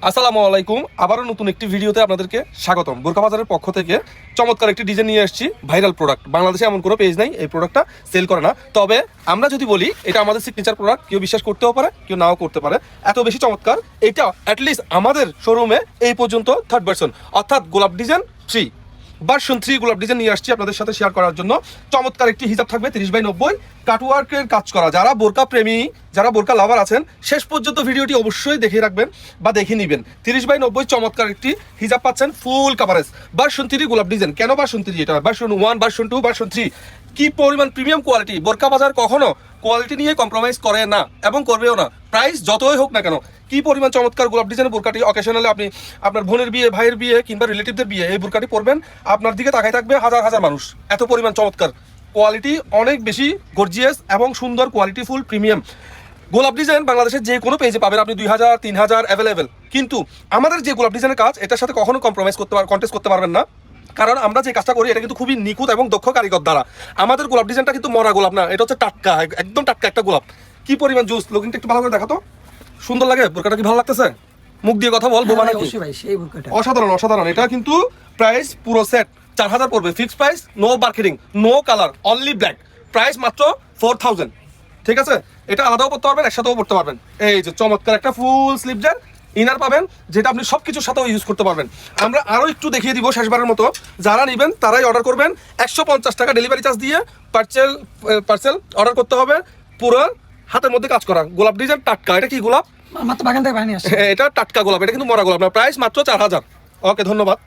আসসালামু আলাইকুম। আবারও নতুন একটি ভিডিওতে আপনাদেরকে স্বাগতম। বোরকা বাজারের পক্ষ থেকে চমৎকার একটি ডিজাইন নিয়ে এসেছি, ভাইরাল প্রোডাক্ট। বাংলাদেশে এমন কোনো পেজ নাই এই প্রোডাক্টটা সেল করে না। তবে আমরা যদি বলি এটা আমাদের সিগনেচার প্রোডাক্ট, কেউ বিশ্বাস করতেও পারে, কেউ নাও করতে পারে। এত বেশি চমৎকার এটা অ্যাটলিস্ট আমাদের শোরুমে এই পর্যন্ত 3rd ভার্সন অর্থাৎ গোলাপ ডিজাইন 3 ভার্সন 3 গোলাপ ডিজাইন নিয়ে আসছি আপনাদের সাথে শেয়ার করার জন্য। চমৎকার একটি হিজাব থাকবে 30/90 কাটওয়ার্কের কাজ করা। যারা বোরকা প্রেমী, যারা বোরকা লাভার আছেন, শেষ পর্যন্ত ভিডিওটি অবশ্যই দেখে রাখবেন বা দেখে নেবেন। 30/90 চমৎকার একটি হিজাব পাচ্ছেন, ফুল কাভারেজ। ভার্সন 3 গোলাপ ডিজাইন। কেন ভার্সন 3? এটা ভার্সন 1, ভার্সন 2, ভার্সন 3 কি পরিমাণ প্রিমিয়াম কোয়ালিটি। বোরকা বাজার কখনো কোয়ালিটি নিয়ে কম্প্রোমাইজ করে না এবং করবেও না, প্রাইস যতই হোক না কেন। কি পরিমাণ চমৎকার গোলাপ ডিজাইনের বোরকাটি। অকেশনালে আপনি আপনার বোনের বিয়ে, ভাইয়ের বিয়ে কিংবা রিলেটিভদের বিয়ে এই বোরকাটি পরবেন, আপনার দিকে তাকাই থাকবে হাজার হাজার মানুষ। এত পরিমাণ চমৎকার কোয়ালিটি, অনেক বেশি গর্জিয়াস এবং সুন্দর কোয়ালিটি, ফুল প্রিমিয়াম গোলাপ ডিজাইন। বাংলাদেশের যে কোনো পেজে পাবেন আপনি 2000, 3000 অ্যাভেলেবেল। কিন্তু আমাদের যে গোলাপ ডিজাইনের কাজ, এটার সাথে কখনো কম্প্রোমাইজ কন্টেস্ট করতে পারবেন না, কারণ আমরা যে কাজটা করি এটা কিন্তু খুবই নিখুঁত এবং দক্ষ কারিগর দ্বারা। আমাদের গোলাপ ডিজাইনটা কিন্তু মরা গোলাপ না, এটা হচ্ছে টাটকা, একদম টাটকা একটা গোলাপ। কি পরিমাণ জুস। লুকিংটা একটু ভালো করে দেখো তো, সুন্দর লাগে বোরকাটা? কি ভালো লাগতেছে? মুখ দিয়ে কথা বল, বোমা নাকি? অসাধারণ অসাধারণ। এটা কিন্তু প্রাইস পুরো সেট 4000 পড়বে, fixed price, no marketing, no colour, only black. Price মাত্র 4000। ঠিক আছে, এটা আলাদাও পড়তে পারবেন, একসাথেও পড়তে পারবেন। এই যে চমৎকার একটা ফুল স্লিভসের ইনার পাবেন, যেটা আপনি সবকিছুর সাথেও ইউজ করতে পারবেন। আমরা আরও একটু দেখিয়ে দিব শেষবারের মতো। যারা নেবেন তারাই অর্ডার করবেন। 150 টাকা ডেলিভারি চার্জ দিয়ে পার্সেল অর্ডার করতে হবে। পুরো হাতের মধ্যে কাজ করা গোলাপ ডিজাইন, টাটকা। এটা কি গোলাপ? মাত্র বাগান থেকে বানিয়ে আসছে। এটা টাটকা গোলাপ, এটা কিন্তু মরা গোলাপ না। প্রাইস মাত্র 4000। ওকে, ধন্যবাদ।